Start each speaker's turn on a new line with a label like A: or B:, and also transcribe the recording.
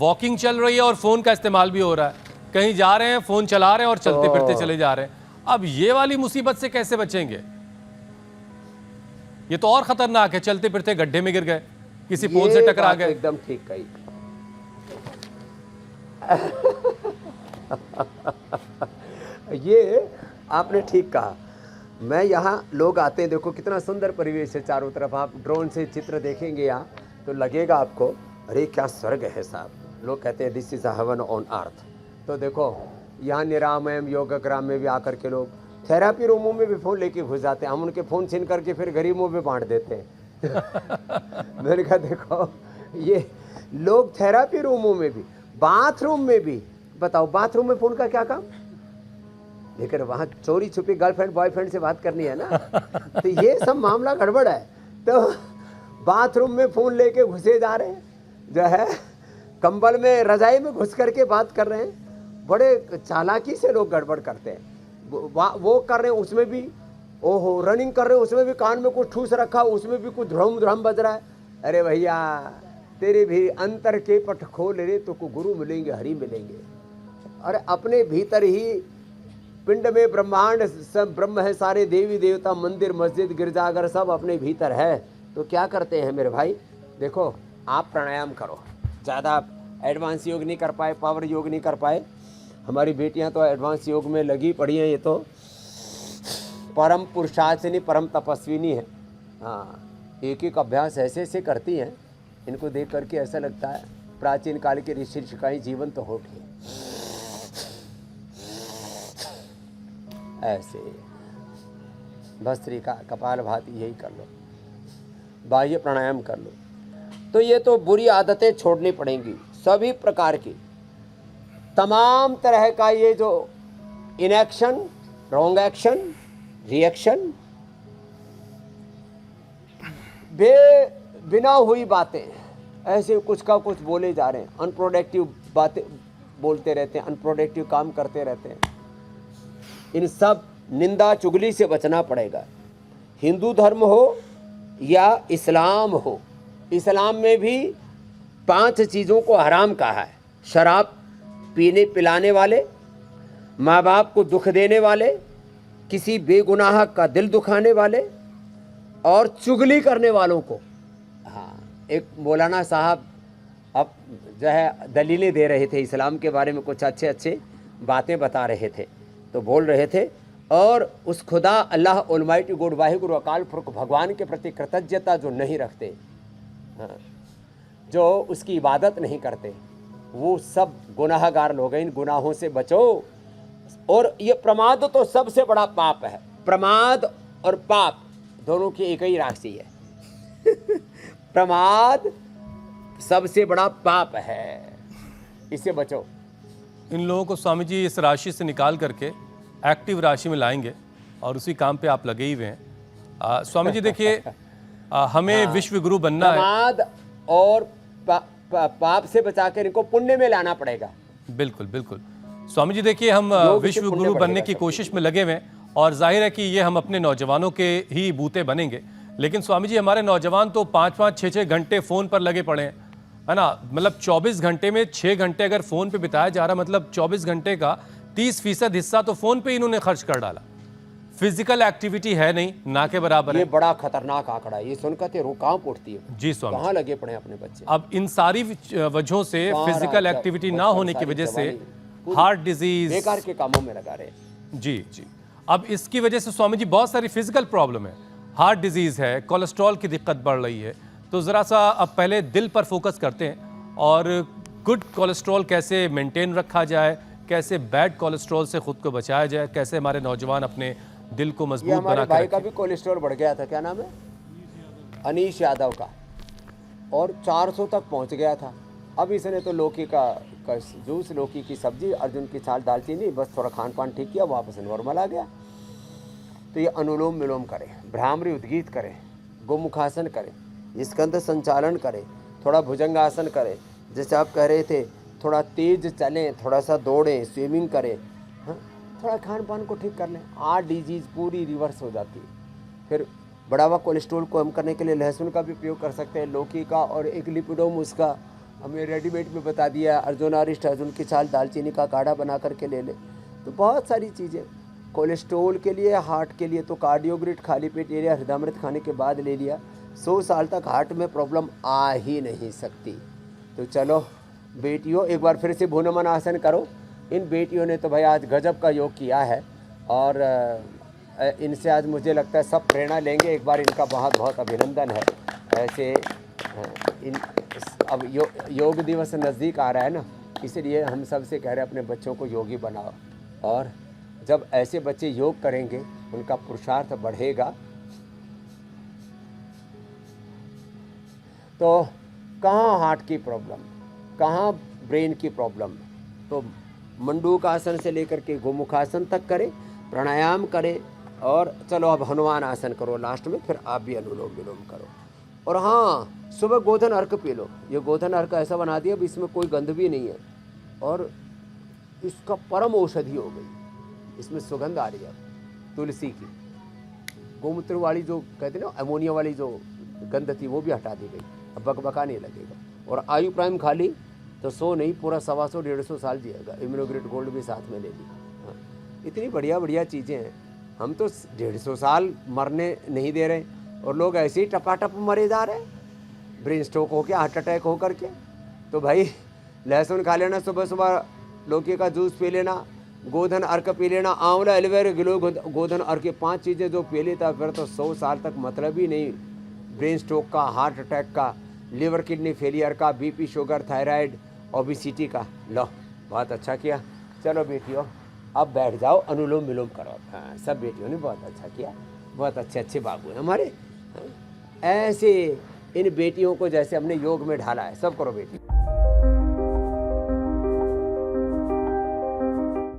A: Walking चल रही है और फ़ोन का इस्तेमाल भी हो रहा है, कहीं जा रहे हैं फ़ोन चला रहे हैं और चलते फिरते चले जा रहे हैं। अब ये वाली मुसीबत से कैसे बचेंगे? ये तो और खतरनाक है, चलते फिरते गड्ढे में गिर गए, किसी पोल से टकरा गए।
B: एकदम ठीक कही। ये आपने ठीक कहा। मैं यहाँ लोग आते हैं, देखो कितना सुंदर परिवेश है चारों तरफ। आप ड्रोन से चित्र देखेंगे यहाँ तो लगेगा आपको अरे क्या स्वर्ग है साहब। लोग कहते हैं this is a heaven on earth. तो देखो यहाँ निरामयम योगग्राम में भी आकर के लोग थेरापी रूमों में भी फ़ोन लेके घुस जाते हैं। हम उनके फ़ोन छीन करके फिर गरीबों में बांट देते हैं। मैंने कहा देखो ये लोग थेरापी रूमों में भी, बाथरूम में भी, बताओ बाथरूम में फ़ोन का क्या काम? लेकिन वहाँ चोरी छुपी गर्लफ्रेंड बॉयफ्रेंड से बात करनी है ना। तो ये सब मामला गड़बड़ है। तो बाथरूम में फ़ोन लेके घुसे जा रहे हैं, जो है कंबल में रजाई में घुस करके बात कर रहे हैं। बड़े चालाकी से लोग गड़बड़ करते हैं। वो कर रहे हैं उसमें भी, ओहो रनिंग कर रहे हैं उसमें भी कान में कुछ ठूस रखा, उसमें भी कुछ ध्रम ध्रम बज रहा है। अरे भैया तेरे भी अंतर के पट खोल रे तो को गुरु मिलेंगे हरि मिलेंगे। अरे अपने भीतर ही पिंड में ब्रह्मांड सब ब्रह्म है, सारे देवी देवता मंदिर मस्जिद गिरजाघर सब अपने भीतर है। तो क्या करते हैं मेरे भाई, देखो आप प्राणायाम करो। ज़्यादा एडवांस योग नहीं कर पाए, पावर योग नहीं कर पाए, हमारी बेटियां तो एडवांस योग में लगी पड़ी हैं। ये तो परम पुरुषार्थिनी परम तपस्विनी है। हाँ, एक एक अभ्यास ऐसे ऐसे करती हैं, इनको देख करके ऐसा लगता है प्राचीन काल के ऋषि ऋषिकाएं जीवन तो हो गए। ऐसे भस्त्रिका कपाल भाती यही कर लो, बाह्य प्राणायाम कर लो। तो ये तो बुरी आदतें छोड़नी पड़ेंगी सभी प्रकार की, तमाम तरह का ये जो इनएक्शन, रॉन्ग एक्शन, रिएक्शन, बिना हुई बातें ऐसे कुछ का कुछ बोले जा रहे हैं, अनप्रोडक्टिव बातें बोलते रहते हैं, अनप्रोडक्टिव काम करते रहते हैं। इन सब निंदा चुगली से बचना पड़ेगा। हिंदू धर्म हो या इस्लाम हो, इस्लाम में भी 5 चीज़ों को हराम कहा है। शराब पीने पिलाने वाले, माँ बाप को दुख देने वाले, किसी बेगुनाह का दिल दुखाने वाले और चुगली करने वालों को। हाँ, एक मौलाना साहब अब जो है दलीलें दे रहे थे इस्लाम के बारे में, कुछ अच्छे अच्छे बातें बता रहे थे। तो बोल रहे थे और उस खुदा अल्लाह ऑलमाइटी गॉड वाहिगुरु अकाल पुरख भगवान के प्रति कृतज्ञता जो नहीं रखते, हाँ, जो उसकी इबादत नहीं करते, वो सब गुनाहगार लोग हैं। इन गुनाहों से बचो। और ये प्रमाद तो सबसे बड़ा पाप है। प्रमाद और पाप दोनों की एक ही राशि है। प्रमाद सबसे बड़ा पाप है, इससे बचो।
A: इन लोगों को स्वामी जी इस राशि से निकाल करके एक्टिव राशि में लाएंगे और उसी काम पे आप लगे ही हुए हैं। स्वामी जी देखिए, हमें
B: हाँ,
A: विश्व गुरु बनना है।
B: प्रमाद और पाप से बचाकर इनको पुण्य में लाना पड़ेगा।
A: बिल्कुल बिल्कुल स्वामी जी देखिए, हम विश्व गुरु बनने की कोशिश में लगे हुए हैं और जाहिर है कि ये हम अपने नौजवानों के ही बूते बनेंगे। लेकिन स्वामी जी हमारे नौजवान तो 5-5, 6-6 घंटे फ़ोन पर लगे पड़े हैं, है ना। मतलब 24 घंटे में 6 घंटे अगर फ़ोन पे बिताया जा रहा, मतलब 24 घंटे का 30% हिस्सा तो फ़ोन पे इन्होंने खर्च कर डाला। फिजिकल एक्टिविटी है नहीं, ना के बराबर
B: ये
A: है।
B: बड़ा खतरनाक आंकड़ा है। ये सुनकर ते रूह कांप उठती है।
A: जी स्वामी,
B: कहाँ लगे पड़े अपने बच्चे।
A: अब इन सारी वजहों से, फिजिकल एक्टिविटी ना होने की वजह से हार्ट डिजीज,
B: बेकार के कामों में लगा रहे।
A: जी जी, अब इसकी वजह से स्वामी जी बहुत सारी फिजिकल प्रॉब्लम है, हार्ट डिजीज़ है, कोलेस्ट्रॉल की दिक्कत बढ़ रही है। तो ज़रा सा अब पहले दिल पर फोकस करते हैं और गुड कोलेस्ट्रॉल कैसे मेंटेन रखा जाए, कैसे बैड कोलेस्ट्रॉल से ख़ुद को बचाया जाए, कैसे हमारे नौजवान अपने दिल को मजबूत बना कर।
B: भाई का भी कोलेस्ट्रॉल बढ़ गया था, क्या नाम है, अनीश यादव का, और 400 तक पहुंच गया था। अब इसने तो लौकी का जूस, लौकी की सब्जी, अर्जुन की छाल, दालचीनी, बस थोड़ा खान पान ठीक किया, वापस नॉर्मल आ गया। तो ये अनुलोम विलोम करें, भ्रामरी उद्गीत करें, गोमुखासन करें, स्कंद संचालन करें, थोड़ा भुजंगासन करें, जैसे आप कह रहे थे, थोड़ा तेज चलें, थोड़ा सा दौड़ें, स्विमिंग करें, हाँ, थोड़ा खान पान को ठीक कर लें, 8 डिजीज़ पूरी रिवर्स हो जाती है। फिर बढ़ावा कोलेस्ट्रॉल को कम करने के लिए लहसुन का भी उपयोग कर सकते हैं, लौकी का, और एक लिपिडोम उसका हमें रेडीमेड में बता दिया अर्जुन अरिष्ट अर्जुन की छाल दालचीनी का काढ़ा बना करके ले ले। तो बहुत सारी चीज़ें कोलेस्ट्रोल के लिए, हार्ट के लिए तो कार्डियोग्रिड खाली पेट ले लिया, हृदयामृत खाने के बाद ले लिया, 100 साल तक हार्ट में प्रॉब्लम आ ही नहीं सकती। तो चलो बेटियों, एक बार फिर से भुनमन आसन करो। इन बेटियों ने तो भाई आज गजब का योग किया है और इनसे आज मुझे लगता है सब प्रेरणा लेंगे। एक बार इनका बहुत बहुत अभिनंदन है। ऐसे अब योग दिवस नज़दीक आ रहा है ना, इसलिए हम सबसे कह रहे हैं अपने बच्चों को योगी बनाओ। और जब ऐसे बच्चे योग करेंगे उनका पुरुषार्थ बढ़ेगा। तो कहाँ हार्ट की प्रॉब्लम, कहाँ ब्रेन की प्रॉब्लम, तो मंडूकासन से लेकर के गोमुखासन तक करें, प्राणायाम करें। और चलो अब हनुमान आसन करो लास्ट में, फिर आप भी अनुलोम विलोम करो। और हाँ, सुबह गोधन अर्क पी लो। ये गोधन अर्क ऐसा बना दिया अब इसमें कोई गंध भी नहीं है और इसका परम औषधि हो गई। इसमें सुगंध आ रही है तुलसी की। गोमूत्र वाली जो कहते हैं ना, अमोनिया वाली जो गंध थी वो भी हटा दी गई, अब बकबका नहीं लगेगा। और आयु प्राइम खा ली तो 100 नहीं, पूरा 125 150 साल जिएगा। इम्यूनोग्रेड गोल्ड भी साथ में ले ली। हाँ, इतनी बढ़िया बढ़िया चीज़ें हैं। हम तो 150 साल मरने नहीं दे रहे और लोग ऐसे ही टपाटप मरे जा रहे हैं, ब्रेन स्ट्रोक हो के, हार्ट अटैक हो करके। तो भाई लहसुन खा लेना, सुबह सुबह लौकी का जूस पी लेना, गोधन अर्क पी लेना, आंवला एलोवेरा गिलो गोधन अर्क, 5 चीज़ें जो पी लेता फिर तो 100 साल तक मतलब ही नहीं ब्रेन स्ट्रोक का, हार्ट अटैक का, लिवर किडनी फेलियर का, बीपी शुगर थायराइड ओबिसिटी का। लो बहुत अच्छा किया। चलो बेटियों अब बैठ जाओ, अनुलोम विलोम करो। हाँ, सब बेटियों ने बहुत अच्छा किया, बहुत अच्छे अच्छे बाबू हैं हमारे। हाँ, ऐसे इन बेटियों को जैसे हमने योग में ढाला है, सब करो बेटी।